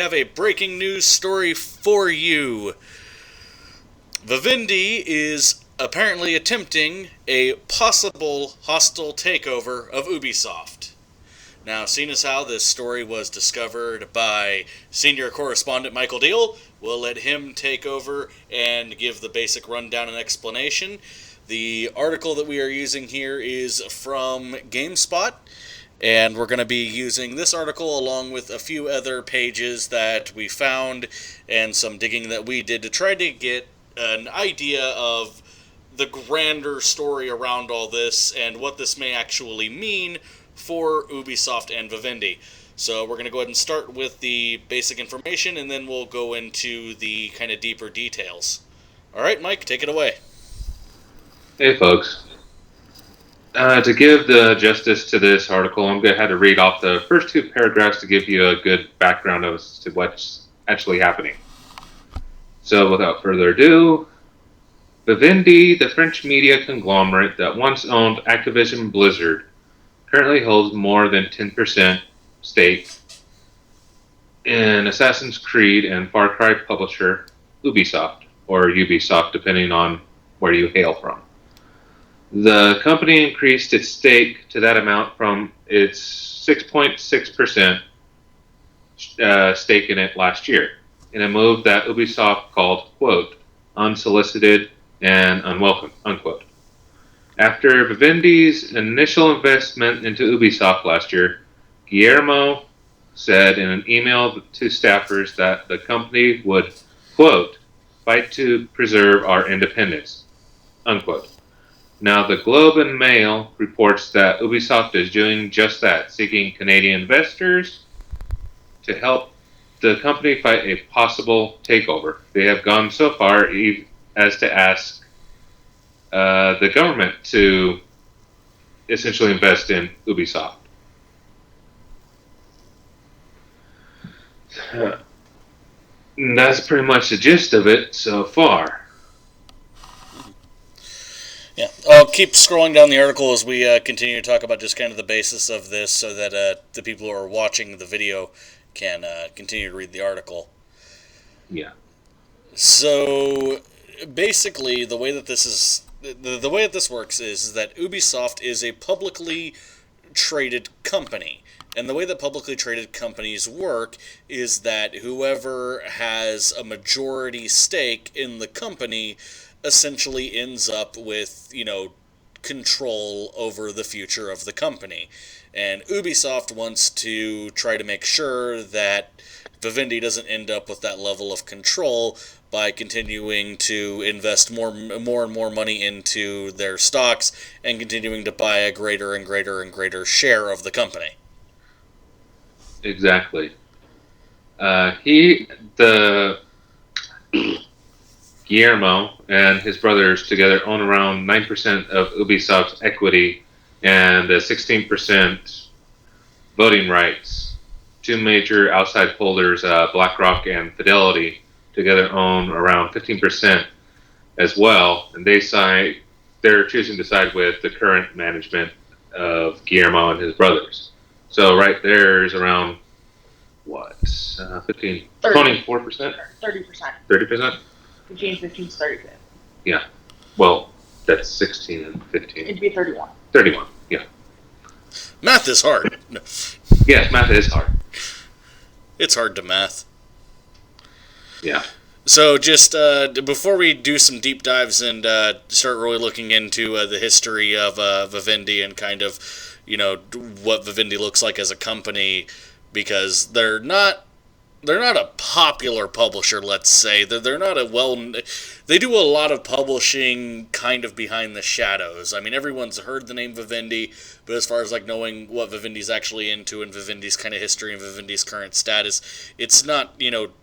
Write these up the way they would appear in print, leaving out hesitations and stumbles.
have a breaking news story for you. Vivendi is apparently attempting a possible hostile takeover of Ubisoft. Now, seeing as how this story was discovered by senior correspondent Michael Deal, we'll let him take over and give the basic rundown and explanation. The article that we are using here is from GameSpot, and we're going to be using this article along with a few other pages that we found and some digging that we did to try to get an idea of the grander story around all this and what this may actually mean for Ubisoft and Vivendi. So we're going to go ahead and start with the basic information, and then we'll go into the kind of deeper details. All right, Mike, take it away. Hey, folks. To give the justice to this article, I'm going to have to read off the first two paragraphs to give you a good background as to what's actually happening. So, without further ado, Vivendi, the French media conglomerate that once owned Activision Blizzard, currently holds more than 10% stake in Assassin's Creed and Far Cry publisher Ubisoft, or Ubisoft, depending on where you hail from. The company increased its stake to that amount from its 6.6% stake in it last year, in a move that Ubisoft called, quote, unsolicited and unwelcome, unquote. After Vivendi's initial investment into Ubisoft last year, Guillermo said in an email to staffers that the company would, quote, fight to preserve our independence, unquote. Now, the Globe and Mail reports that Ubisoft is doing just that, seeking Canadian investors to help the company fight a possible takeover. They have gone so far as to ask the government to essentially invest in Ubisoft. And that's pretty much the gist of it so far. Yeah, I'll keep scrolling down the article as we continue to talk about just kind of the basis of this so that the people who are watching the video can continue to read the article. Yeah. So basically, the way that this works is that Ubisoft is a publicly traded company. And the way that publicly traded companies work is that whoever has a majority stake in the company essentially ends up with, control over the future of the company. And Ubisoft wants to try to make sure that Vivendi doesn't end up with that level of control by continuing to invest more and more money into their stocks and continuing to buy a greater and greater and greater share of the company. Exactly. Guillermo and his brothers together own around 9% of Ubisoft's equity and 16% voting rights. Two major outside holders, BlackRock and Fidelity, together own around 15% as well, and they're choosing to side with the current management of Guillermo and his brothers. So right there is around, 15, 24%? 30%. 30%? Between 15 to 30%. Yeah. Well, that's 16 and 15. It'd be 31. 31, yeah. Math is hard. Yes, math is hard. It's hard to math. Yeah. So just before we do some deep dives and start really looking into the history of Vivendi and kind of, what Vivendi looks like as a company, because they're not a popular publisher, let's say. They're not they do a lot of publishing kind of behind the shadows. I mean, everyone's heard the name Vivendi, but as far as knowing what Vivendi's actually into and Vivendi's kind of history and Vivendi's current status, it's not,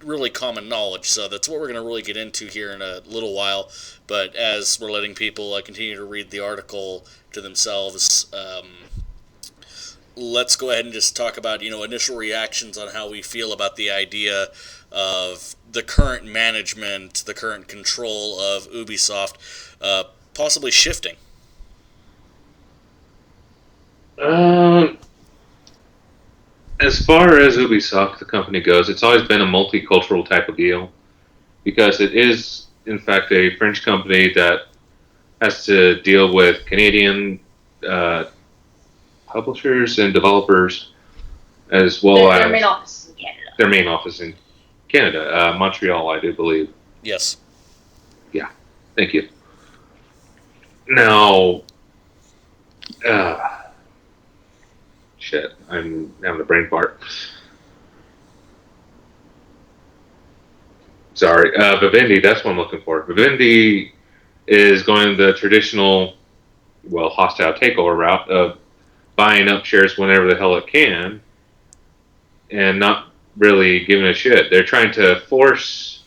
really common knowledge. So that's what we're going to really get into here in a little while. But as we're letting people continue to read the article to themselves, let's go ahead and just talk about, initial reactions on how we feel about the idea of the current management, the current control of Ubisoft, possibly shifting. As far as Ubisoft, the company goes, it's always been a multicultural type of deal because it is, in fact, a French company that has to deal with Canadian uh, publishers and developers, as well Their main as office is in Canada. their main office in Canada, Montreal, I do believe. Yes. Yeah, thank you. Now, uh, shit, I'm having a brain fart. Sorry, Vivendi, that's what I'm looking for. Vivendi is going the traditional, well, hostile takeover route of buying up shares whenever the hell it can and not really giving a shit. They're trying to force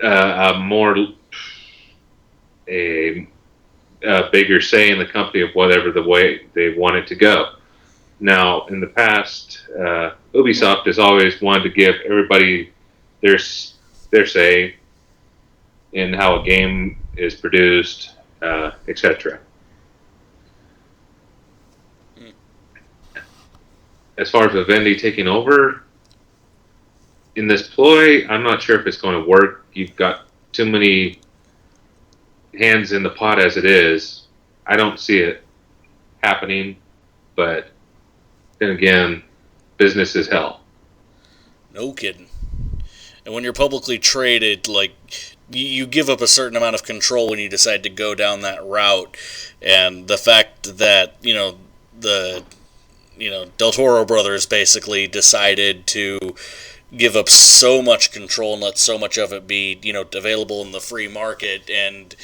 a more a, a bigger say in the company of whatever the way they want it to go. Now, in the past, Ubisoft has always wanted to give everybody their their say in how a game is produced, etc. Mm. As far as Vivendi taking over in this ploy, I'm not sure if it's going to work. You've got too many hands in the pot as it is. I don't see it happening, but then again, business is hell. No kidding. And when you're publicly traded, like, you give up a certain amount of control when you decide to go down that route. And the fact that, the Del Toro brothers basically decided to give up so much control and let so much of it be, available in the free market and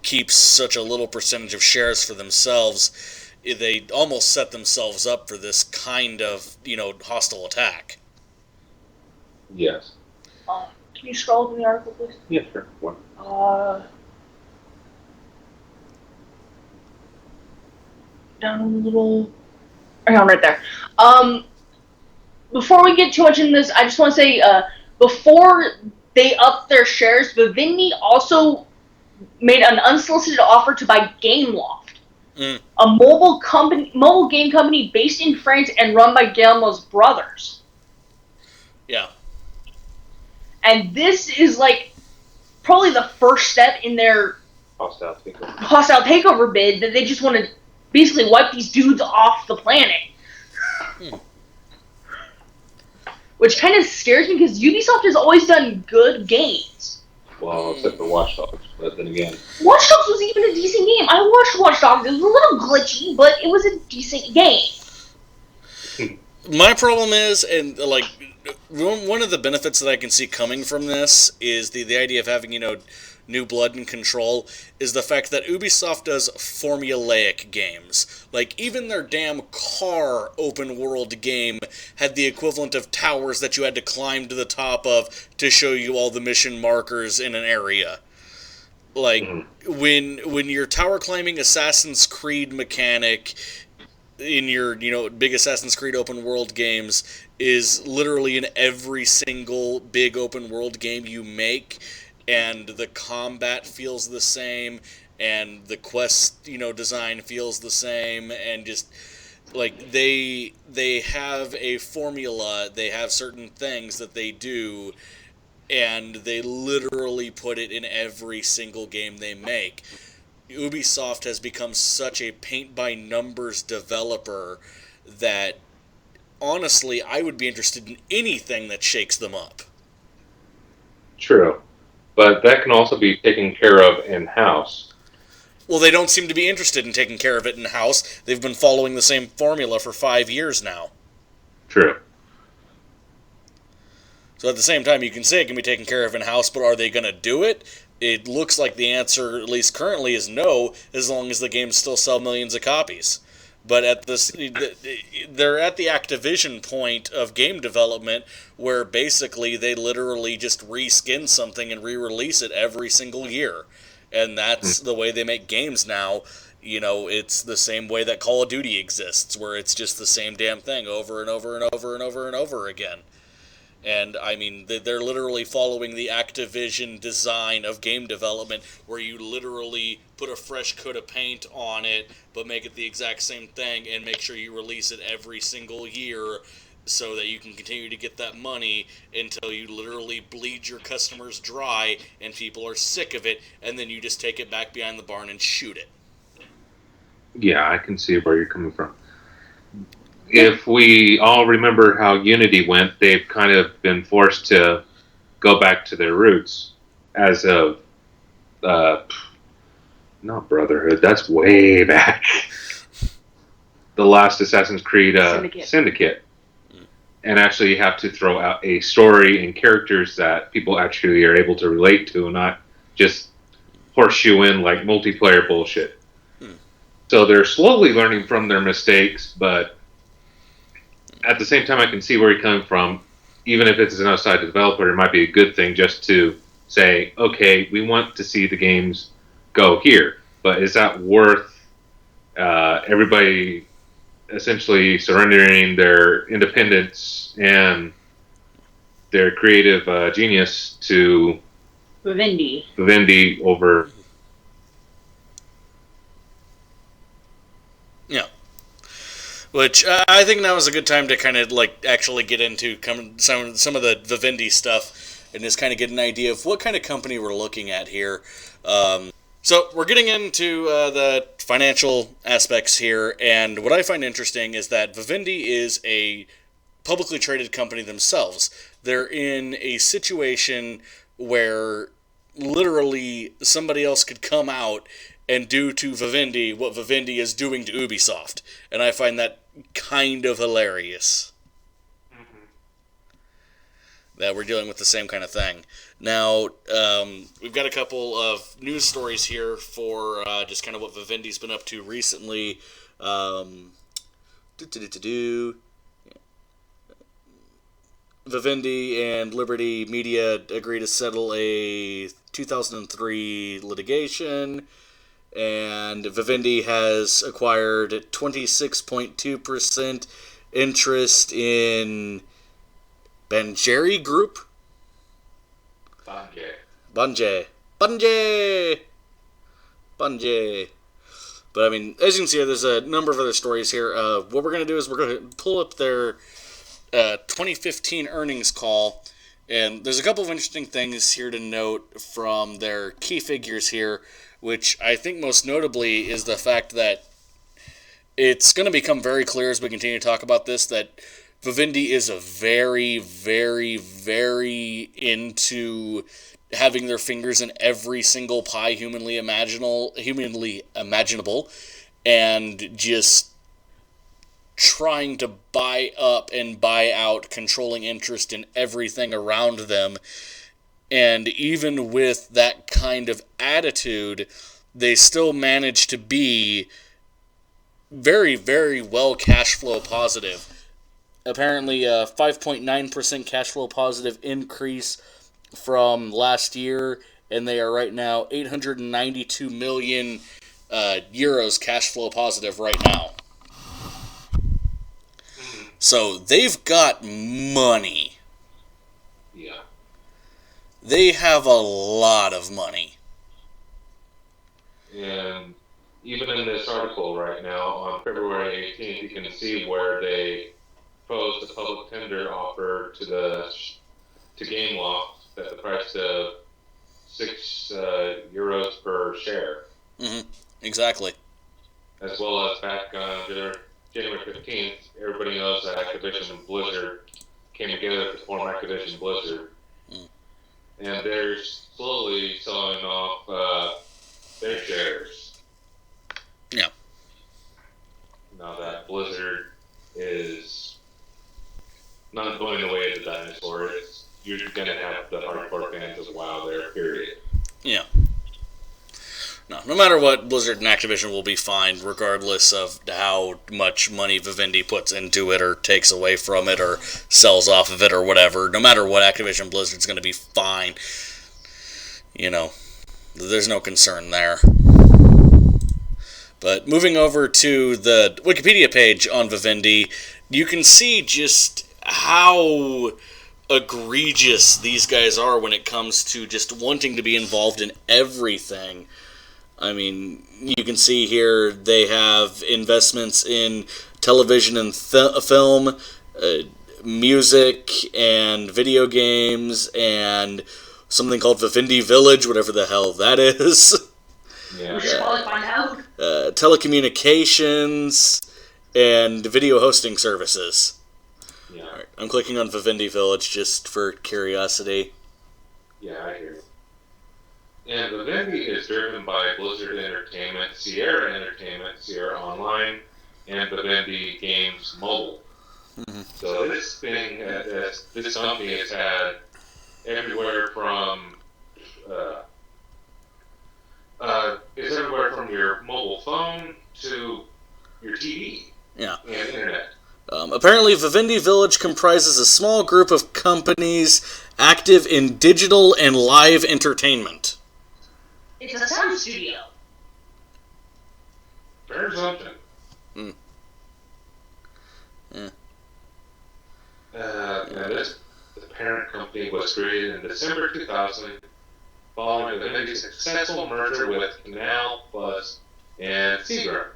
keep such a little percentage of shares for themselves, they almost set themselves up for this kind of, hostile attack. Yes. Can you scroll to the article, please? Yeah, sure. What? Down a little. Hang on, right there. Before we get too much in this, I just want to say, before they upped their shares, Vivendi also made an unsolicited offer to buy Gameloft, a mobile game company based in France and run by Guillermo's brothers. Yeah. And this is like probably the first step in their Hostile takeover bid that they just want to basically wipe these dudes off the planet. Which kind of scares me because Ubisoft has always done good games. Well, except for Watch Dogs, but then again. Watch Dogs was even a decent game. I watched Watch Dogs. It was a little glitchy, but it was a decent game. My problem is, and like, one of the benefits that I can see coming from this is the idea of having, new blood and control, is the fact that Ubisoft does formulaic games. Like, even their damn car open world game had the equivalent of towers that you had to climb to the top of to show you all the mission markers in an area. Like, when your tower climbing Assassin's Creed mechanic in your, big Assassin's Creed open world games is literally in every single big open world game you make, and the combat feels the same, and the quest, design feels the same, and just, like, they have a formula, they have certain things that they do, and they literally put it in every single game they make. Ubisoft has become such a paint-by-numbers developer that, honestly, I would be interested in anything that shakes them up. True. But that can also be taken care of in-house. Well, they don't seem to be interested in taking care of it in-house. They've been following the same formula for 5 years now. True. So at the same time, you can say it can be taken care of in-house, but are they going to do it? It looks like the answer, at least currently, is no, as long as the games still sell millions of copies. But they're at the Activision point of game development where basically they literally just reskin something and re-release it every single year. And that's the way they make games now. It's the same way that Call of Duty exists, where it's just the same damn thing over and over and over and over and over again. And, I mean, they're literally following the Activision design of game development, where you literally put a fresh coat of paint on it, but make it the exact same thing, and make sure you release it every single year so that you can continue to get that money until you literally bleed your customers dry and people are sick of it, and then you just take it back behind the barn and shoot it. Yeah, I can see where you're coming from. If we all remember how Unity went, they've kind of been forced to go back to their roots as of, not Brotherhood, that's way back. The last Assassin's Creed Syndicate. And actually have to throw out a story and characters that people actually are able to relate to, not just horseshoe in like multiplayer bullshit. So they're slowly learning from their mistakes, but at the same time, I can see where you're coming from. Even if it's an outside developer, it might be a good thing just to say, okay, we want to see the games go here, but is that worth everybody essentially surrendering their independence and their creative genius to Vivendi over? Yeah. Which I think now is a good time to kind of like actually get into some of the Vivendi stuff and just kind of get an idea of what kind of company we're looking at here. So we're getting into the financial aspects here, and what I find interesting is that Vivendi is a publicly traded company themselves. They're in a situation where literally somebody else could come out and do to Vivendi what Vivendi is doing to Ubisoft, and I find that kind of hilarious. That we're dealing with the same kind of thing. Now, we've got a couple of news stories here for just kind of what Vivendi's been up to recently. Vivendi and Liberty Media agree to settle a 2003 litigation, and Vivendi has acquired 26.2% interest in Banjari Group? Bungie. But I mean, as you can see, there's a number of other stories here. What we're going to do is we're going to pull up their 2015 earnings call, and there's a couple of interesting things here to note from their key figures here, which I think most notably is the fact that it's going to become very clear as we continue to talk about this that Vivendi is a very, very, very into having their fingers in every single pie humanly imaginable, and just trying to buy up and buy out, controlling interest in everything around them. And even with that kind of attitude, they still manage to be very, very well cash flow positive. Apparently, a 5.9% cash flow positive increase from last year, and they are right now 892 million euros cash flow positive right now. So they've got money. Yeah. They have a lot of money. And even in this article right now, on February 18th, you can see where they proposed a public tender offer to Gameloft at the price of €6 per share. Mm-hmm. Exactly. As well as back on January 15th, everybody knows that Activision and Blizzard came together to form Activision Blizzard. And they're slowly selling off their shares. Yeah. Now that Blizzard is not going the way of the dinosaur, you're going to have the hardcore fans of WoW there, period. Yeah. No matter what, Blizzard and Activision will be fine, regardless of how much money Vivendi puts into it, or takes away from it, or sells off of it, or whatever. No matter what, Activision Blizzard's going to be fine. You know, there's no concern there. But moving over to the Wikipedia page on Vivendi, you can see just how egregious these guys are when it comes to just wanting to be involved in everything. I mean, you can see here they have investments in television and film, music, and video games, and something called Vivendi Village, whatever the hell that is. Yeah. We should probably find out. Telecommunications, and video hosting services. Yeah. All right, I'm clicking on Vivendi Village just for curiosity. Yeah, I hear you. And Vivendi is driven by Blizzard Entertainment, Sierra Entertainment, Sierra Online, and Vivendi Games Mobile. Mm-hmm. So this thing, this company has had everywhere from it's everywhere from your mobile phone to your TV. Yeah. And internet. Apparently, Vivendi Village comprises a small group of companies active in digital and live entertainment. It's a sound studio. Fair something. Hmm. Yeah. The parent company was created in December 2000, following Vivendi's successful merger with Canal Plus and Seagram.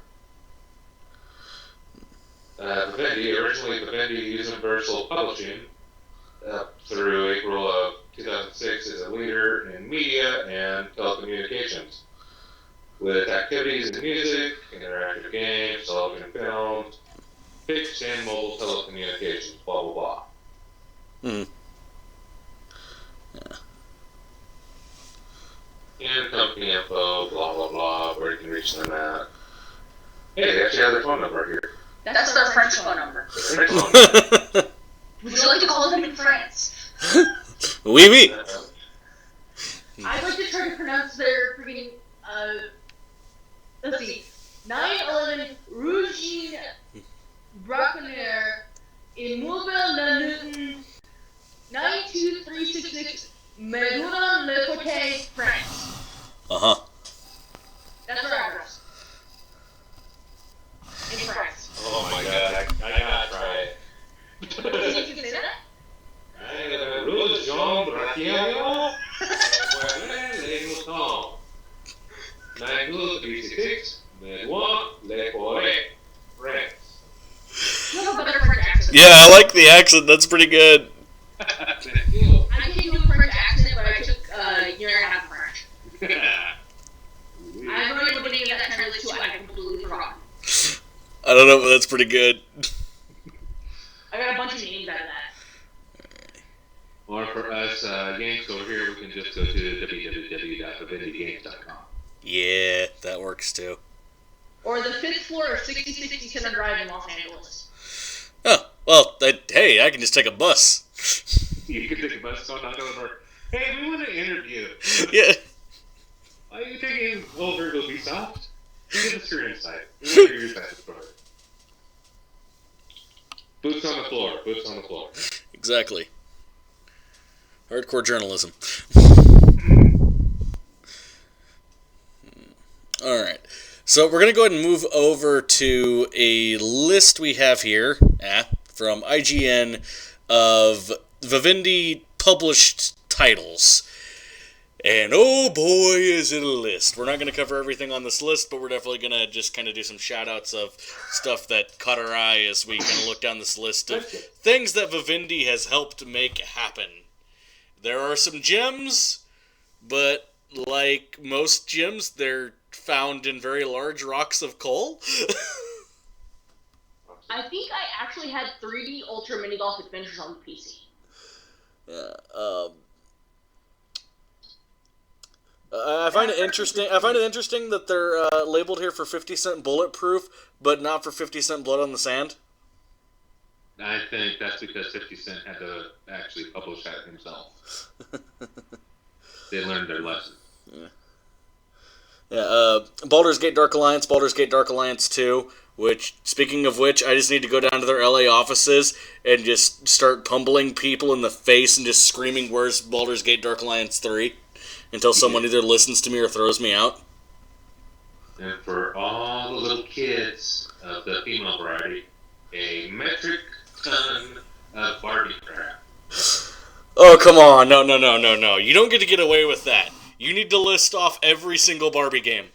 Originally Vivendi Universal Publishing, through April of 2006, is a leader in media and telecommunications, with activities in music, interactive games, television films, fixed and mobile telecommunications, blah blah blah. Hmm. Yeah. And company info, blah blah blah, where you can reach them at. Hey, they actually have their phone number here. That's their French phone number. French phone number. Would you like to call them in France? Oui, oui. I'd like to try to pronounce their freaking, let's see, 911 Rougine Braconnier Immobile La Newton 92366 Medullin Le Côté, France. Uh-huh. That's our address. In France. Oh my god, I gotta try it. Did you say that? Rue Jean Brachiano, Les Moutons, 92366, Medoin, Le Forêt, France. You have a better French accent. Yeah, I like the accent. That's pretty good. I can't do a French accent, but I took a year and a half of French. I don't know what any of that translates to. I completely forgot. I don't know, but that's pretty good. I got a bunch of names out of that. Or for us Yanks over here, we can just go to www.vivendigames.com. Yeah, that works too. Or the 5th floor of 6060 Center Drive in Los Angeles. Oh, well, hey, I can just take a bus. You can take a bus, so knock on the door. Hey, we want to interview. Yeah. Why are you taking over Ubisoft? Give us your insight. We want to hear your side of the story. Boots on the floor. Boots on the floor. Exactly. Hardcore journalism. Alright. So we're going to go ahead and move over to a list we have here from IGN of Vivendi published titles. And oh boy, is it a list. We're not going to cover everything on this list, but we're definitely going to just kind of do some shout-outs of stuff that caught our eye as we kind of look down this list of things that Vivendi has helped make happen. There are some gems, but like most gems, they're found in very large rocks of coal. I think I actually had 3D Ultra Mini Golf Adventures on the PC. Yeah, I find it interesting. I find it interesting that they're labeled here for 50-cent bulletproof, but not for 50-cent blood on the sand. I think that's because 50 Cent had to actually publish that himself. They learned their lesson. Yeah. Baldur's Gate Dark Alliance, Baldur's Gate Dark Alliance 2. Which, speaking of which, I just need to go down to their LA offices and just start pummeling people in the face and just screaming, "Where's Baldur's Gate Dark Alliance 3?" Until someone either listens to me or throws me out. And for all the little kids of the female variety, a metric ton of Barbie crap. Oh, come on. No. You don't get to get away with that. You need to list off every single Barbie game.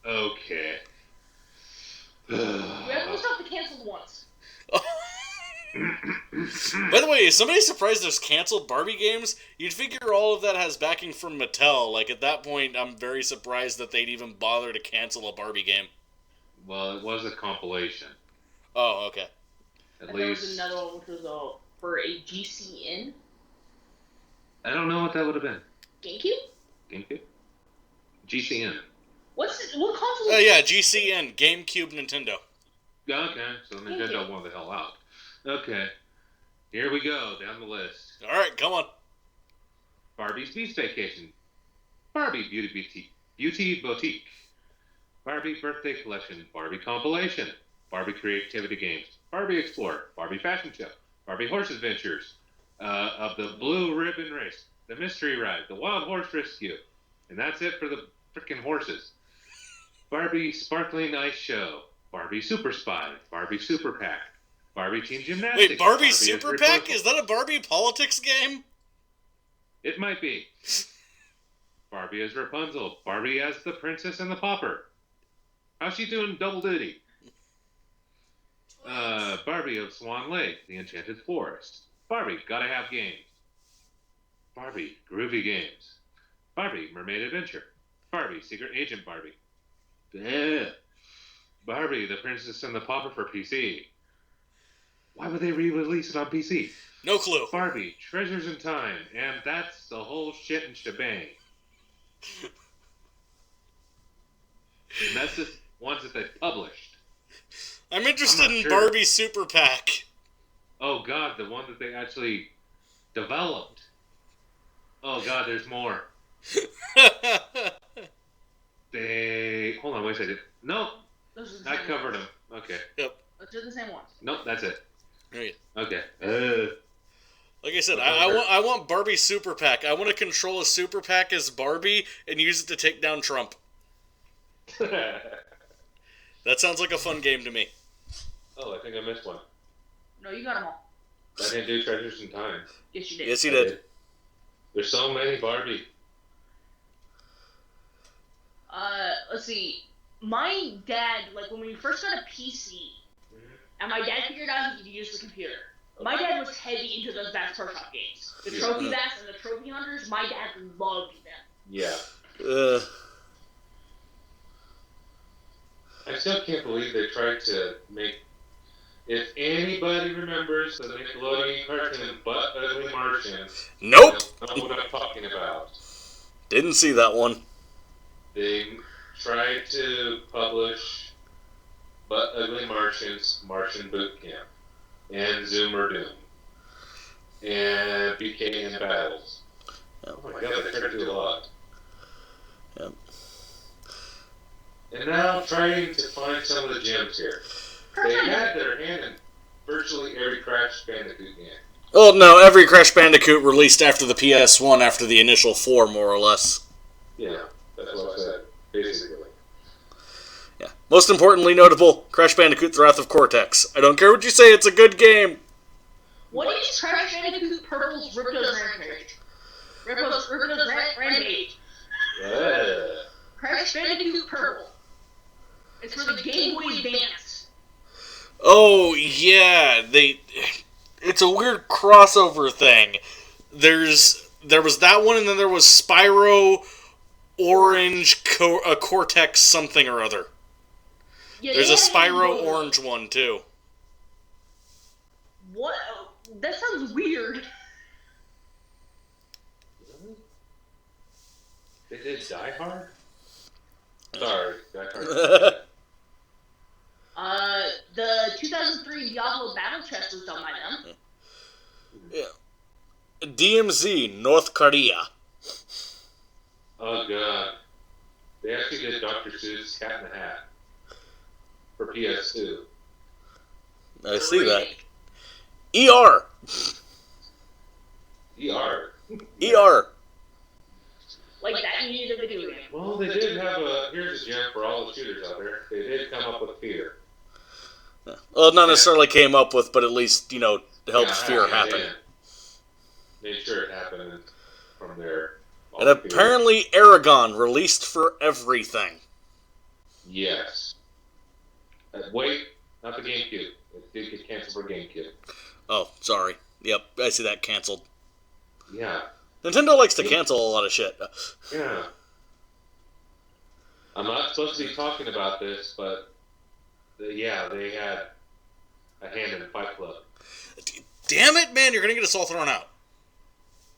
Okay. We have most of the canceled ones. By the way, is somebody surprised there's canceled Barbie games? You'd figure all of that has backing from Mattel. Like, at that point, I'm very surprised that they'd even bother to cancel a Barbie game. Well, it was a compilation. Oh, okay. At least. There was another one which was for a GCN. I don't know what that would have been. GameCube? GCN. What console? Oh, yeah, GCN. GameCube Nintendo. Okay, so Nintendo won the hell out. Okay. Here we go, down the list. Alright, come on. Barbie's Beach Vacation. Barbie Beauty Boutique. Barbie Birthday Collection. Barbie Compilation. Barbie Creativity Games. Barbie Explore. Barbie Fashion Show. Barbie Horse Adventures. Of the Blue Ribbon Race. The Mystery Ride. The Wild Horse Rescue. And that's it for the frickin' horses. Barbie Sparkling Ice Show. Barbie Super Spy. Barbie Super Pack. Barbie Team Gymnastics. Wait, Barbie Super Pack? Is that a Barbie politics game? It might be. Barbie as Rapunzel. Barbie as the Princess and the Pauper. How's she doing double duty? Barbie of Swan Lake. The Enchanted Forest. Barbie Gotta Have Games. Barbie Groovy Games. Barbie Mermaid Adventure. Barbie Secret Agent Barbie. Barbie the Princess and the Pauper for PC. Why would they re-release it on PC? No clue. Barbie Treasures in Time, and that's the whole shit and shebang. And that's just ones that they published. I'm interested in Barbie Super Pack. Oh god, the one that they actually developed. Oh god, there's more. Hold on, wait a second. Nope. I covered them. Okay. Yep. They're the same ones. Nope, that's it. Right. Okay. Like I said, I want Barbie Super Pack. I want to control a Super Pack as Barbie and use it to take down Trump. That sounds like a fun game to me. Oh, I think I missed one. No, you got them all. I didn't do Treasures in Time. Yes, you did. Yes, you did. There's so many Barbie. Let's see. My dad, like, when we first got a PC, and my dad figured out he could use the computer. My dad was heavy into those Bass Pro Shop games. The Trophy Bass and the Trophy Hunters, my dad loved them. Yeah. I still can't believe they tried to make... If anybody remembers the Nickelodeon cartoon Butt Ugly Martian... Nope! That's not what I'm talking about. Didn't see that one. They tried to publish Butt Ugly Martians, Martian Boot Camp, and Zoomer Doom, and BKN Battles. Yep. Oh my god, they tried to do a lot. Yep. And now I'm trying to find some of the gems here. They had their hand in virtually every Crash Bandicoot game. Well, no, every Crash Bandicoot released after the PS1, after the initial 4, more or less. Yeah, that's what I said, basically. Yeah. Most importantly notable, Crash Bandicoot: The Wrath of Cortex. I don't care what you say, it's a good game. What is Crash Bandicoot Purple's Ripto's Rampage? Ripto's Rampage. Crash Bandicoot Purple. It's for the Game Boy Advance. Oh, yeah, it's a weird crossover thing. There was that one, and then there was Spyro Orange Cortex something or other. Yeah, there's a Spyro Orange one, too. What? That sounds weird. They did Die Hard? Sorry, Die Hard. The 2003 Diablo Battle Chest was done by them. Yeah. DMZ, North Korea. Oh god. They actually did Dr. Seuss' Cat in the Hat for PS2. I see that. ER. ER. ER. Like that you needed a video game. Well, they did have here's a gem for all the shooters out there. They did come up with Fear. Well, not necessarily came up with, but at least, helped Fear happen. Made sure it happened from there. And apparently Aragon released for everything. Yes. Wait, not the GameCube. It did get canceled for GameCube. Oh, sorry. Yep, I see that canceled. Yeah. Nintendo likes to cancel a lot of shit. Yeah. I'm not supposed to be talking about this, but they had a hand in Fight Club. Damn it, man, you're gonna get us all thrown out.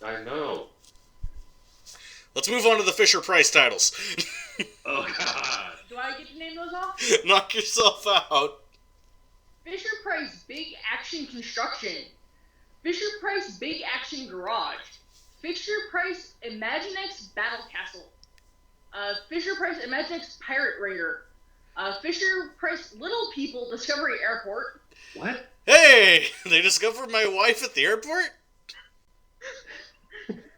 I know. Let's move on to the Fisher-Price titles. Oh, God. Do I get to name those off? Knock yourself out. Fisher-Price Big Action Construction. Fisher-Price Big Action Garage. Fisher-Price Imaginext Battle Castle. Fisher-Price Imaginext Pirate Raider. Fisher-Price Little People Discovery Airport. What? Hey, they discovered my wife at the airport?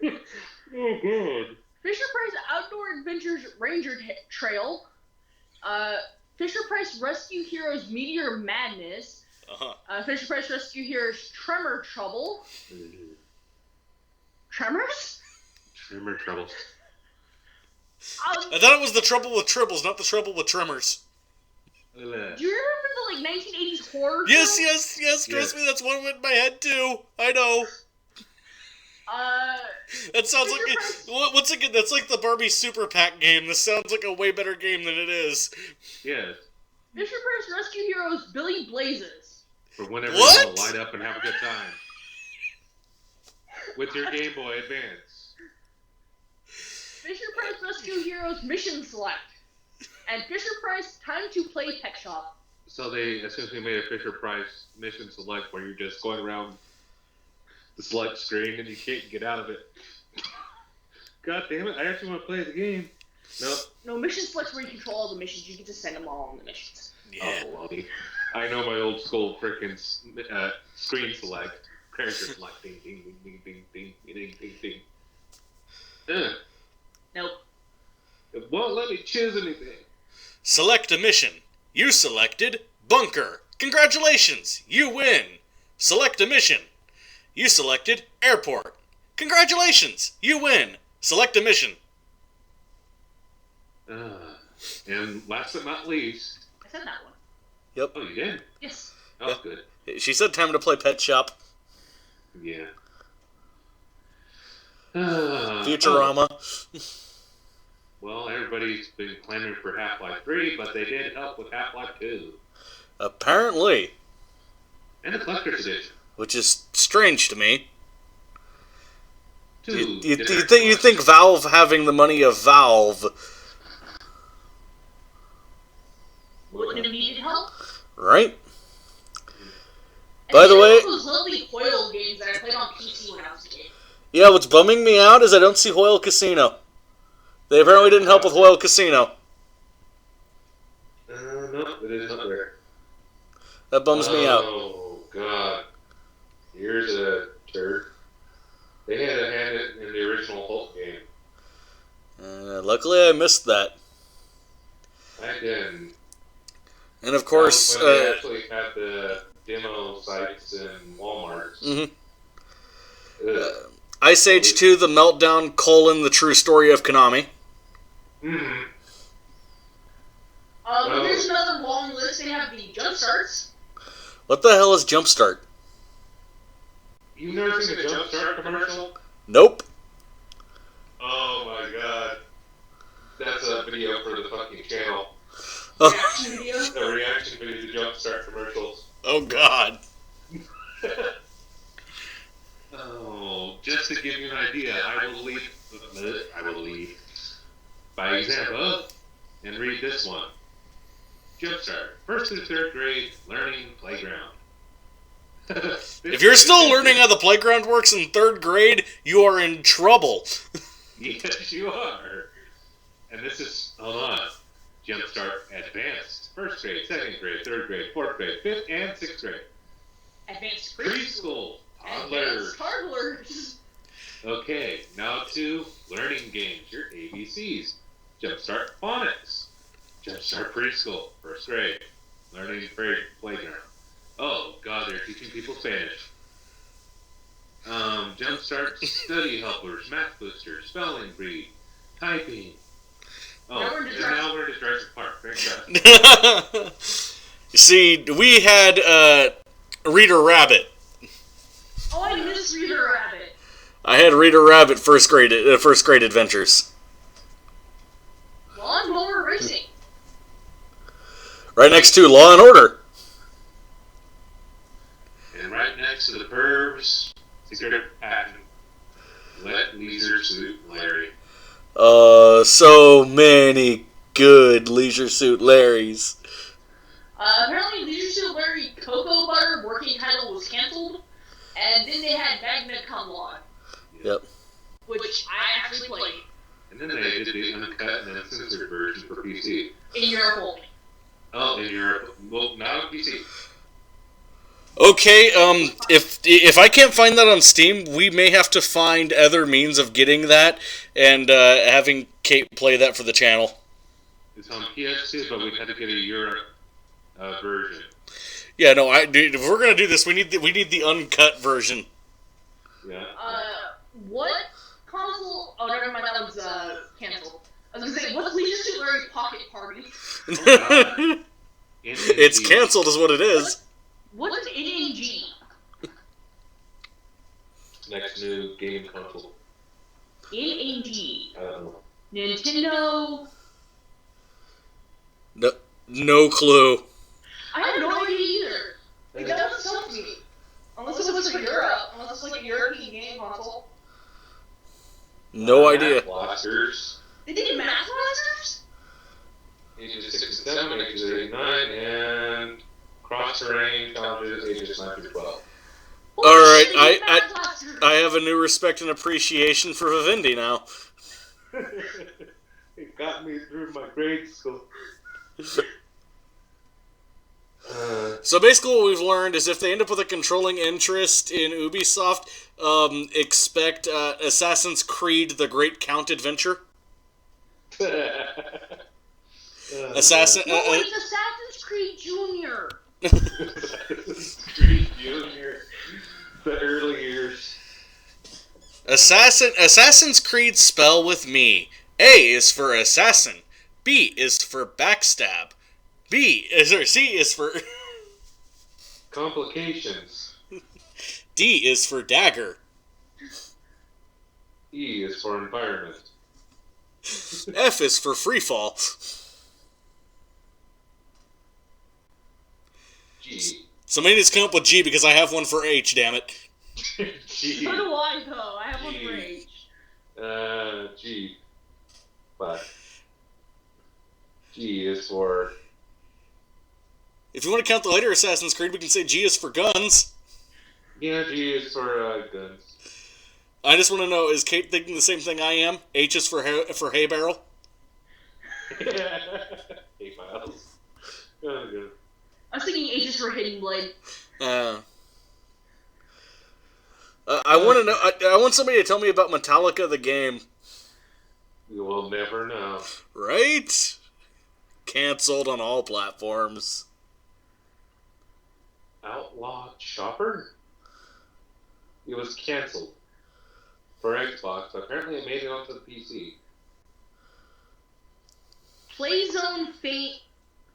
Oh, God. Fisher-Price Outdoor Adventures Ranger Trail. Fisher-Price Rescue Heroes Meteor Madness. Fisher-Price Rescue Heroes Tremor Trouble. Tremors? Tremor Trouble. I thought it was the trouble with tribbles, not the trouble with tremors. Do you remember the 1980s horror Yes, film? yes, trust me, that's one went in my head too. I know. That sounds like once again, that's like the Barbie Super Pack game. This sounds like a way better game than it is. Yes. Fisher-Price Rescue Heroes Billy Blazes. For whenever you want to light up and have a good time. With your Game Boy Advance. Fisher-Price Rescue Heroes Mission Select. And Fisher-Price Time to Play Pet Shop. So they essentially made a Fisher-Price Mission Select where you're just going around the select screen and you can't get out of it. God damn it, I actually want to play the game. Nope. No, Mission Select's where you control all the missions. You get to send them all on the missions. Yeah. Oh, well, I know my old school frickin' screen select. Character select. Ding, ding, ding, ding, ding, ding, ding, ding, ding. Nope. It won't let me choose anything. Select a mission. You selected Bunker. Congratulations, you win. Select a mission. You selected Airport. Congratulations, you win. Select a mission. And last but not least... I said that one. Yep. Oh, you did? Yes. Oh, good. She said time to play Pet Shop. Yeah. Futurama. Well, everybody's been clamoring for Half-Life 3, but they did help with Half-Life 2. Apparently. And the Collector's Edition. Which is strange to me. You think Valve having the money of Valve Wouldn't have needed help? right? And By the way, those lovely Hoyle games that I played on PC when I was a kid. yeah, what's bumming me out is I don't see Hoyle Casino. They apparently didn't help with Hoyle Casino. No, it is not there. That bums me out. Oh, God. Here's a turd. They had to hand it in the original Hulk game. Luckily, I missed that. I didn't. And of course, When they actually had the demo sites in Walmart. Mm-hmm. Ice Age 2, The Meltdown, The True Story of Konami. Mm-hmm. Here's another long list. They have the Jump Starts. What the hell is Jumpstart? You've never seen the Jumpstart commercial? Nope. Oh my God. That's a video for the fucking channel. Reaction video. The reaction video to Jumpstart commercials. Oh God. Oh, just to give you an idea, I will lead by example and read this one. Jumpstart, 1st through 3rd grade learning playground. If you're still learning how the playground works in 3rd grade, you are in trouble. Yes, you are. And this is, hold on, Jumpstart Advanced, 1st grade, 2nd grade, 3rd grade, 4th grade, 5th and 6th grade. Advanced Preschool, toddlers. Advanced toddlers. Okay, now to learning games, your ABCs. Jumpstart Phonics. Jumpstart Preschool, 1st grade, learning playground. Oh, God, they're teaching people Spanish. Jumpstart Study Helpers, Math Boosters, Spelling Bee, Typing. Oh, Now we're into and Jurassic now we're into Jurassic Park. Thank God. You see, we had Reader Rabbit. Oh, I miss Reader Rabbit. I had Reader Rabbit first grade adventures. Lawnmower Racing. Right next to Law and Order. And right next to the Burbs, Secret Patent. Let Leisure Suit Larry. So many good Leisure Suit Larrys. Apparently, Leisure Suit Larry Cocoa Butter working title was canceled, and then they had Magna Cum Laude. Yep. Which I actually played. And then they did the uncut and uncensored version for PC. In Europe only. Oh, in Europe. Well, not on PC. Okay, if I can't find that on Steam, we may have to find other means of getting that and having Kate play that for the channel. It's on PS2, but we had to get a Europe version. Yeah, no, dude, if we're gonna do this, we need the uncut version. Yeah. What console? Oh, never mind. That one's canceled. I was gonna say, what's Leisure Suit Larry Pocket Party? Oh, It's canceled, is what it is. What's NNG? Next new game console. NNG. I don't know. Nintendo. No clue. I have no idea either. It doesn't tell me. Unless it was for Europe. Unless it's like a European game console. No idea. Blasters. They did Math Blasters? Ages 6 to 7, ages 8 to 9, and cross-terrain challenges ages 9 to 12. Alright, I have a new respect and appreciation for Vivendi now. It got me through my grade school. So basically what we've learned is if they end up with a controlling interest in Ubisoft, expect Assassin's Creed The Great Count Adventure. Assassin's Creed Junior. Assassin's Creed Junior. The early years. Assassin's Creed spell with me. A is for assassin. B is for backstab. C is for complications. D is for dagger. E is for environment. F is for freefall. G. Somebody needs to come up with G because I have one for H, damn it. G. So do I, though. I have one for H. G. But G is for... If you want to count the later Assassin's Creed, we can say G is for guns. Yeah, G is for guns. I just want to know, is Kate thinking the same thing I am? H is for hay barrel? Hay barrels. Oh, good. I was thinking H is for Hidden Blade. I want to know. I want somebody to tell me about Metallica the game. We will never know. Right? Cancelled on all platforms. Outlaw Chopper? It was cancelled for Xbox, but apparently it made it onto the PC. Playzone Fame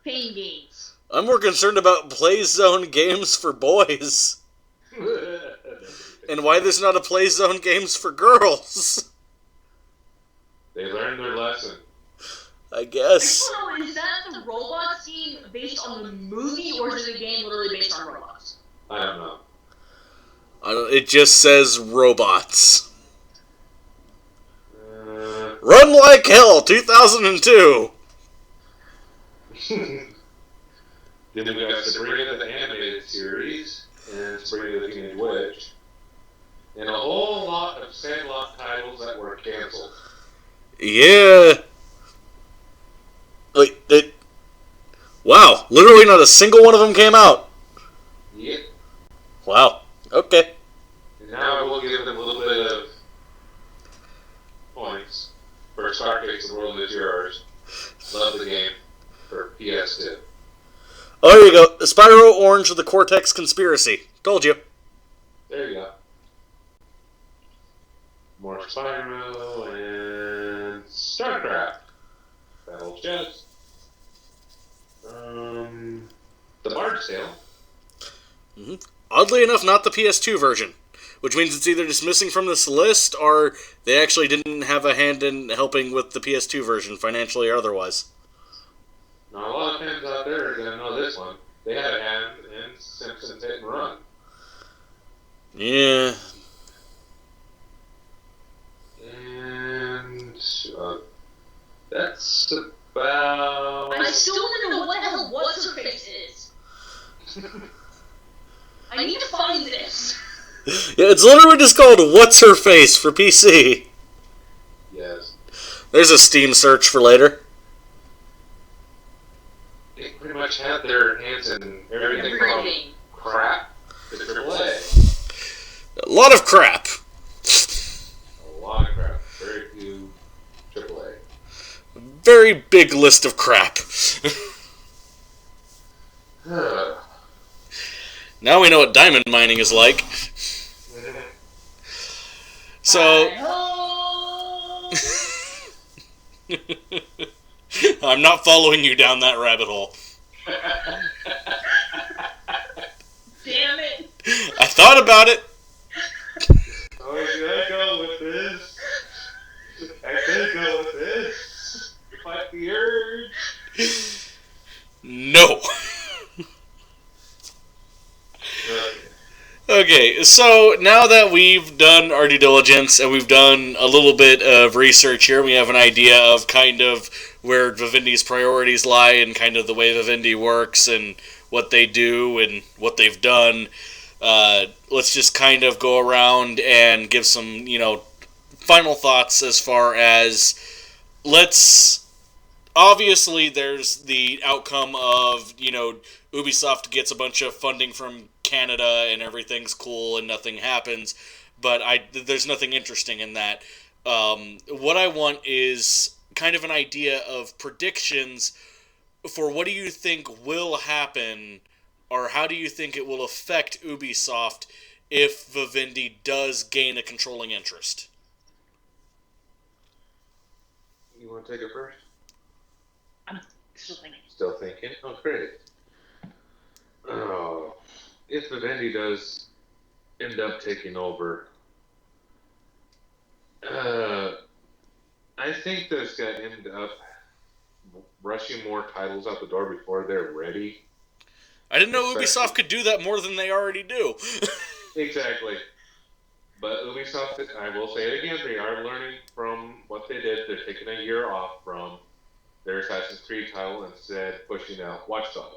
Games. I'm more concerned about Playzone games for boys. And why there's not a Playzone games for girls. They learned their lesson. I guess. I don't know, is that the robots game based on the movie, or is it a game literally based on robots? I don't know. It just says robots. Run Like Hell 2002. Then we got Sabrina the Animated Series and Sabrina the Teenage Witch. And a whole lot of Sandlot titles that were canceled. Yeah. Wow, literally not a single one of them came out. Yep. Wow, okay. And now I will give them a little bit of points for Stargates The World Is Yours. Love the game for PS2. Oh, there you go. Spyro Orange with the Cortex Conspiracy. Told you. There you go. More Spyro and StarCraft. metal chest. The Bard's Tale. Mm-hmm. Oddly enough, not the PS2 version, which means it's either just missing from this list or they actually didn't have a hand in helping with the PS2 version, financially or otherwise. Now, a lot of fans out there are going to know this one. They had a hand in Simpsons Hit and Run. Yeah. And that's about... I still want to know what the hell What's-Her-Face is. I need to find this. Yeah, it's literally just called What's Her Face for PC. Yes. There's a Steam search for later. They pretty much had their hands in everything from crap to AAA. A lot of crap. A lot of crap. Very few AAA. Very big list of crap. Now we know what diamond mining is like. So... I'm not following you down that rabbit hole. Damn it. I thought about it. Oh, should I go with this? I could go with this. Fight the urge. No. Okay, so now that we've done our due diligence and we've done a little bit of research here, we have an idea of kind of where Vivendi's priorities lie and kind of the way Vivendi works and what they do and what they've done. Let's just kind of go around and give some, final thoughts as far as obviously there's the outcome of, Ubisoft gets a bunch of funding from Canada and everything's cool and nothing happens, but there's nothing interesting in that. What I want is kind of an idea of predictions for what do you think will happen, or how do you think it will affect Ubisoft if Vivendi does gain a controlling interest? You want to take it first? I'm still thinking. Still thinking? Oh, great. Oh, if Vivendi does end up taking over, I think that's going to end up rushing more titles out the door before they're ready. I didn't know Ubisoft could do that more than they already do. Exactly. But Ubisoft, I will say it again, they are learning from what they did. They're taking a year off from their Assassin's Creed title and instead pushing out Watch Dogs.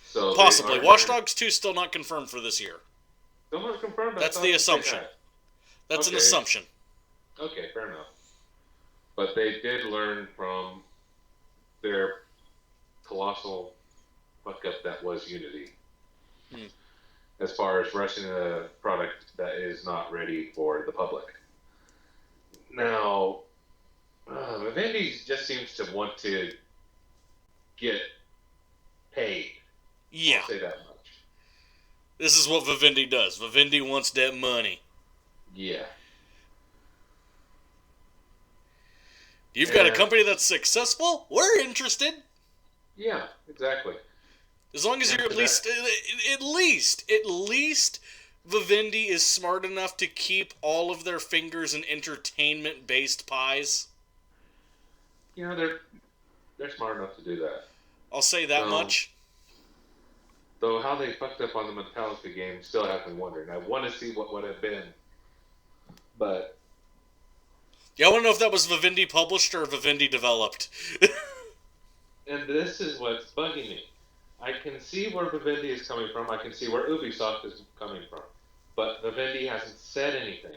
So possibly. Watch Dogs 2 still not confirmed for this year. Still not confirmed? That's the assumption. That's an assumption. Okay, fair enough. But they did learn from their colossal fuck-up that was Unity. As far as rushing a product that is not ready for the public. Now, Vivendi just seems to want to get paid. Yeah. I'll say that much. This is what Vivendi does. Vivendi wants that money. Yeah. You've got a company that's successful? We're interested. Yeah, exactly. As long as you're at least Vivendi is smart enough to keep all of their fingers in entertainment-based pies. They're smart enough to do that. I'll say that much. Though how they fucked up on the Metallica game still have me wondering. I want to see what would have been. But... Yeah, I want to know if that was Vivendi published or Vivendi developed. And this is what's bugging me. I can see where Vivendi is coming from. I can see where Ubisoft is coming from. But Vivendi hasn't said anything.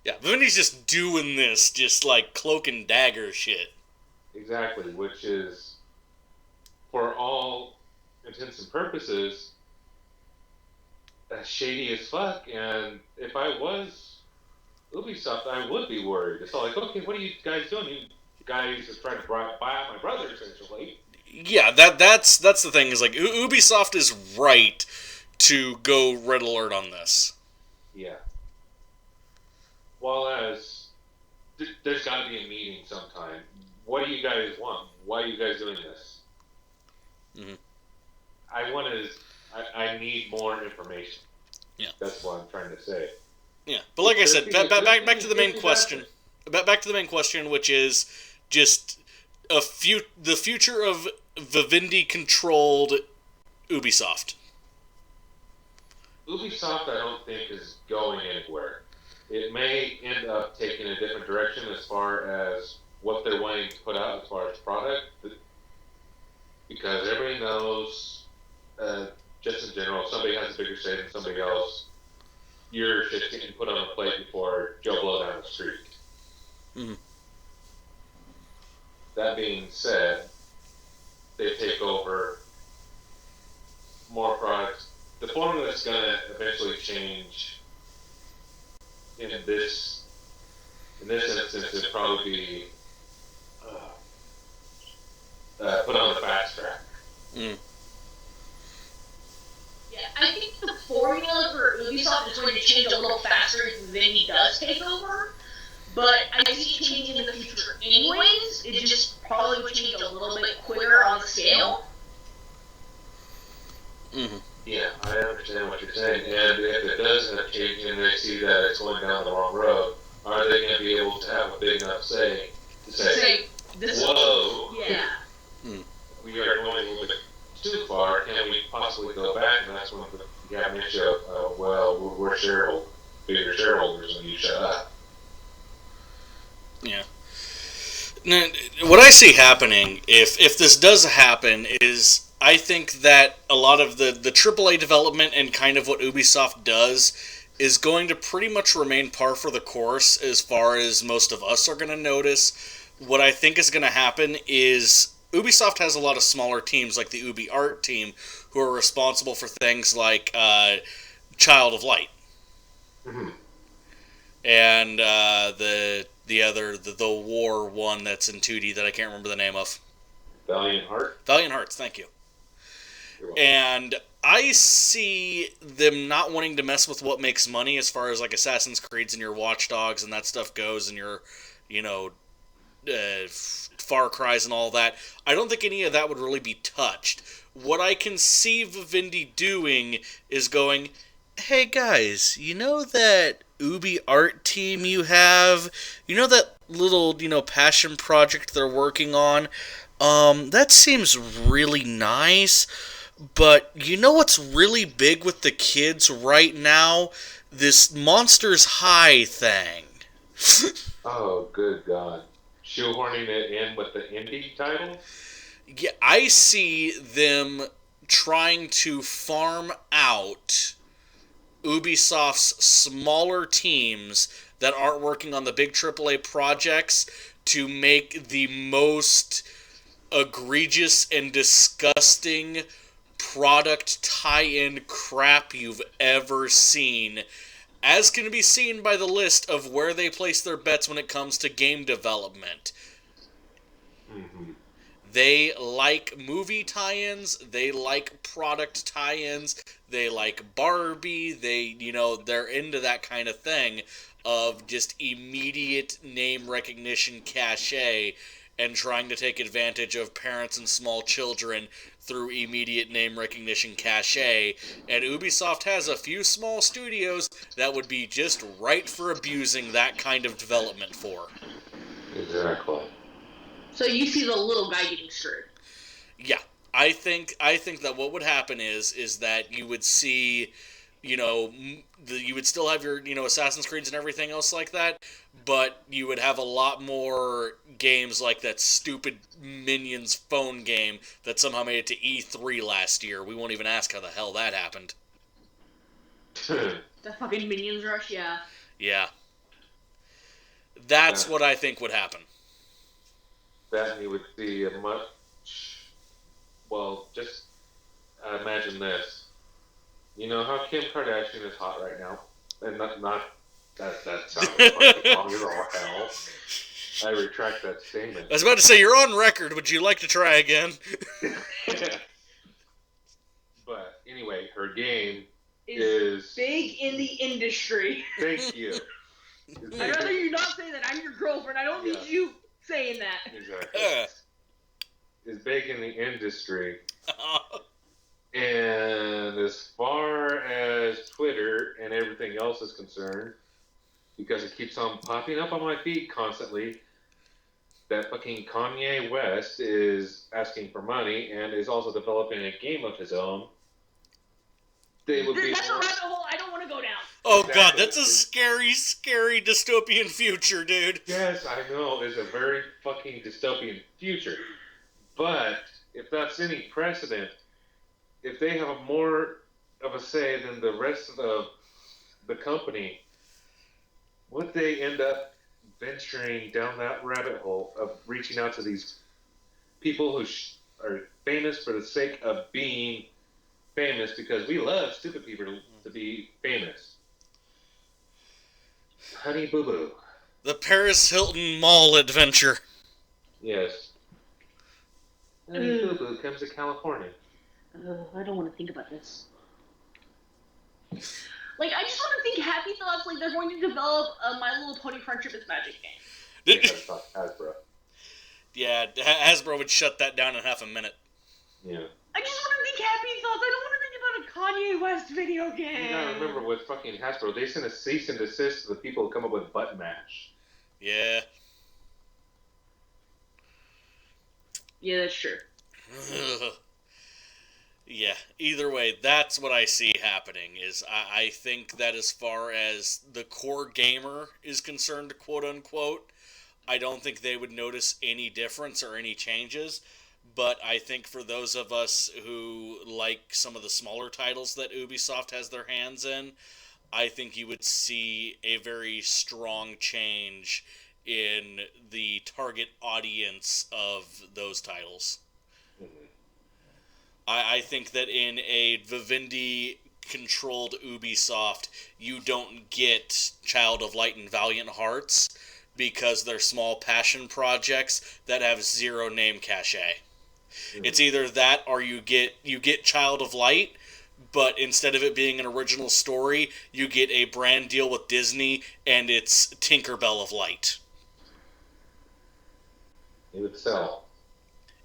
Yeah, Vivendi's just doing this, just like cloak and dagger shit. Exactly, which is, for all intents and purposes, shady as fuck. And if I was Ubisoft, I would be worried. It's all like, okay, what are you guys doing? You guys are trying to buy out my brother, essentially. Yeah, that's the thing, is like, Ubisoft is right to go red alert on this. Yeah. While as there's got to be a meeting sometime. what do you guys want? Why are you guys doing this? Mm-hmm. I need more information. Yeah. That's what I'm trying to say. Yeah, but like I said, back to the main question. Back to the main question, which is just the future of Vivendi-controlled Ubisoft. Ubisoft, I don't think, is going anywhere. It may end up taking a different direction as far as what they're wanting to put out as far as product, because everybody knows, just in general, if somebody has a bigger say than somebody else, you're just getting put on a plate before Joe Blow down the street. Mm-hmm. That being said, they take over more products. The formula that's going to eventually change in this instance would probably be put on the fast track. Mm. Yeah, I think the formula for Ubisoft is going to change a little faster if Vivendi does take over, but I see it changing in the future anyways. It just probably would change a little bit quicker on the scale. Mm-hmm. Yeah, I understand what you're saying, and if it does end up changing and they see that it's going down the wrong road, are they going to be able to have a big enough say to say whoa, yeah, we are going a little bit too far, can we possibly go back? And that's when you have an issue of, well, we're bigger shareholders and you shut up. Yeah. Now, what I see happening, if this does happen, is I think that a lot of the AAA development and kind of what Ubisoft does is going to pretty much remain par for the course as far as most of us are going to notice. What I think is going to happen is Ubisoft has a lot of smaller teams like the Ubi Art team who are responsible for things like Child of Light. Mm-hmm. And the war one that's in 2D that I can't remember the name of. Valiant Hearts, thank you. And I see them not wanting to mess with what makes money as far as like Assassin's Creeds and your Watch Dogs and that stuff goes, and your, Far Cries and all that. I don't think any of that would really be touched. What I can see Vivendi doing is going, hey guys, you know that Ubi art team you have? You know that little, passion project they're working on? That seems really nice. But you know what's really big with the kids right now? This Monsters High thing. Oh, good God. Shoehorning it in with the indie title? Yeah, I see them trying to farm out Ubisoft's smaller teams that aren't working on the big AAA projects to make the most egregious and disgusting product tie-in crap you've ever seen, as can be seen by the list of where they place their bets when it comes to game development. Mm-hmm. They like movie tie-ins, they like product tie-ins, they like Barbie, they're into that kind of thing of just immediate name recognition cachet and trying to take advantage of parents and small children through immediate name recognition cachet, and Ubisoft has a few small studios that would be just right for abusing that kind of development for. Exactly. So you see the little guy getting screwed. Yeah, I think that what would happen is that you would see, you would still have your, Assassin's Creeds and everything else like that, but you would have a lot more games like that stupid Minions phone game that somehow made it to E3 last year. We won't even ask how the hell that happened. The fucking Minions rush, yeah. Yeah. That's what I think would happen. That you would see a much... Well, just imagine this. You know how Kim Kardashian is hot right now? And not that sounds fucking wrong as all hell. I retract that statement. I was about to say, you're on record. Would you like to try again? But anyway, her game is big in the industry. Thank you. I'd rather you not say that. I'm your girlfriend. I don't need you saying that. Exactly. Is big in the industry. And as far as Twitter and everything else is concerned, because it keeps on popping up on my feed constantly, that fucking Kanye West is asking for money and is also developing a game of his own. That's a rabbit hole I don't want to go down. Oh, exactly. God, that's a scary, scary dystopian future, dude. Yes, I know. It's a very fucking dystopian future. But if that's any precedent, if they have more of a say than the rest of the company, would they end up venturing down that rabbit hole of reaching out to these people who are famous for the sake of being famous, because we love stupid people to be famous? Honey Boo Boo. The Paris Hilton Mall adventure. Yes. Honey Boo Boo comes to California. I don't want to think about this. Like, I just want to think happy thoughts, like they're going to develop a My Little Pony Friendship is Magic game. Hasbro. Yeah, Hasbro would shut that down in half a minute. Yeah. I just want to think happy thoughts. I don't want to think about a Kanye West video game. You gotta remember with fucking Hasbro, they sent a cease and desist to the people who come up with Button Mash. Yeah. Yeah, that's true. Yeah, either way, that's what I see happening, is I think that as far as the core gamer is concerned, quote-unquote, I don't think they would notice any difference or any changes, but I think for those of us who like some of the smaller titles that Ubisoft has their hands in, I think you would see a very strong change in the target audience of those titles. Mm-hmm. I think that in a Vivendi-controlled Ubisoft, you don't get Child of Light and Valiant Hearts because they're small passion projects that have zero name cachet. Mm-hmm. It's either that or you get Child of Light, but instead of it being an original story, you get a brand deal with Disney, and it's Tinkerbell of Light. It would sell.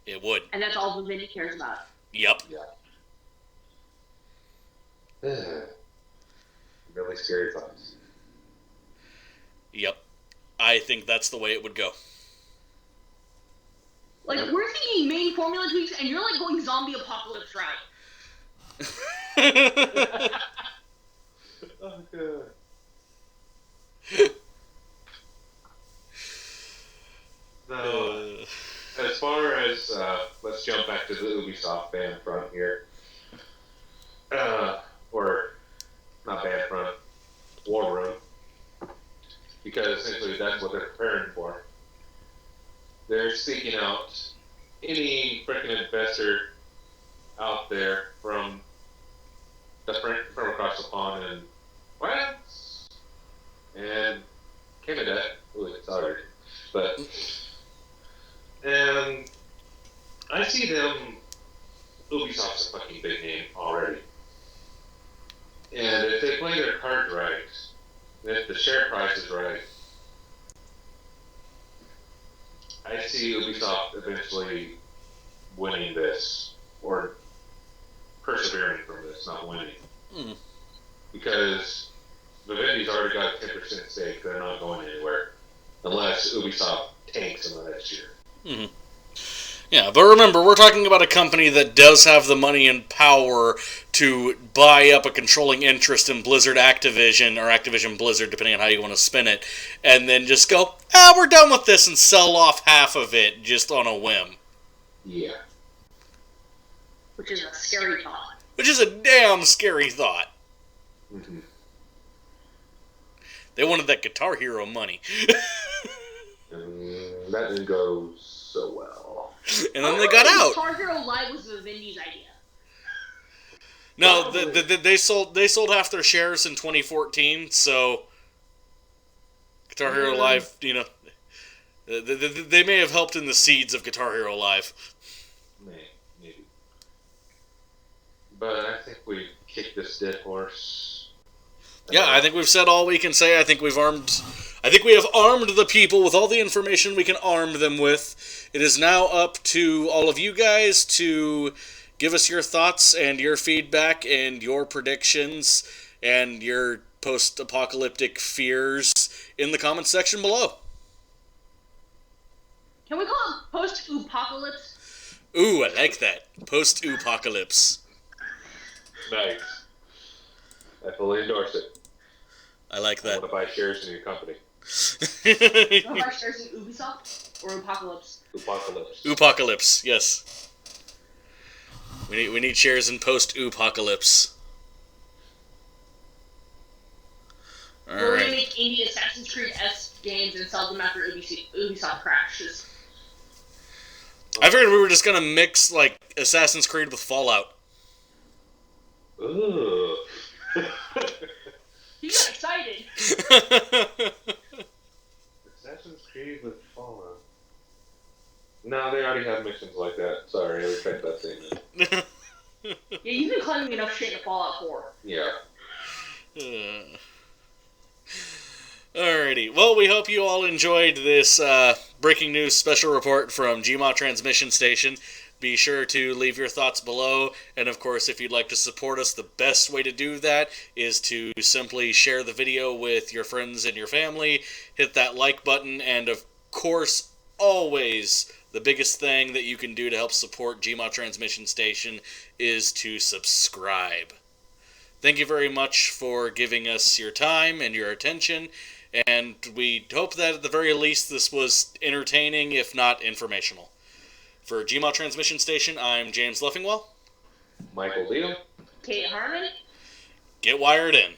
It would. And that's all Vivendi cares about. Yep. Yeah. Really scary thoughts. Yep. I think that's the way it would go. Like, we're thinking main formula tweaks, and you're like going zombie apocalypse route. Oh, God. No. As far as, let's jump back to the Ubisoft band front here. Or, not band front, war room. Because essentially that's what they're preparing for. They're seeking out any freaking investor out there from across the pond in France and Canada. Ooh, sorry. But, and I see them, Ubisoft's a fucking big name already. And if they play their cards right, and if the share price is right, I see Ubisoft eventually winning this, or persevering from this, not winning. Mm. Because Vivendi's already got a 10% stake, they're not going anywhere, unless Ubisoft tanks in the next year. Mm-hmm. Yeah, but remember, we're talking about a company that does have the money and power to buy up a controlling interest in Blizzard Activision, or Activision Blizzard, depending on how you want to spin it, and then just go, we're done with this, and sell off half of it just on a whim. Yeah. Which is a scary thought. Which is a damn scary thought. Mm-hmm. They wanted that Guitar Hero money. That didn't go so well. And then they got out. Guitar Hero Live was Vivendi's idea. No, they sold half their shares in 2014, so Guitar Hero Live, they may have helped in the seeds of Guitar Hero Live. Maybe. But I think we kicked this dead horse Yeah, I think we've said all we can say. I think we have armed the people with all the information we can arm them with. It is now up to all of you guys to give us your thoughts and your feedback and your predictions and your post-apocalyptic fears in the comments section below. Can we call it post-apocalypse? Ooh, I like that. Post-apocalypse. Nice. I fully endorse it. I like I that. want to buy shares in your company. You want to buy shares in Ubisoft or Apocalypse? Apocalypse, yes. We need shares in post-apocalypse. We're going to make indie Assassin's Creed-esque games and sell them after Ubisoft crashes. I figured we were just going to mix, like, Assassin's Creed with Fallout. Ooh. You got excited. Assassin's Creed with Fallout. No, they already have missions like that. Sorry, I retract that statement. Yeah, you've been claiming enough shit in Fallout 4. Yeah. Alrighty. Well, we hope you all enjoyed this breaking news special report from Gmod Transmission Station. Be sure to leave your thoughts below, and of course, if you'd like to support us, the best way to do that is to simply share the video with your friends and your family, hit that like button, and of course, always, the biggest thing that you can do to help support Gmod Transmission Station is to subscribe. Thank you very much for giving us your time and your attention, and we hope that at the very least this was entertaining, if not informational. For Gmod Transmission Station, I'm James Leffingwell. Michael Leo. Kate Harmon. Get wired in.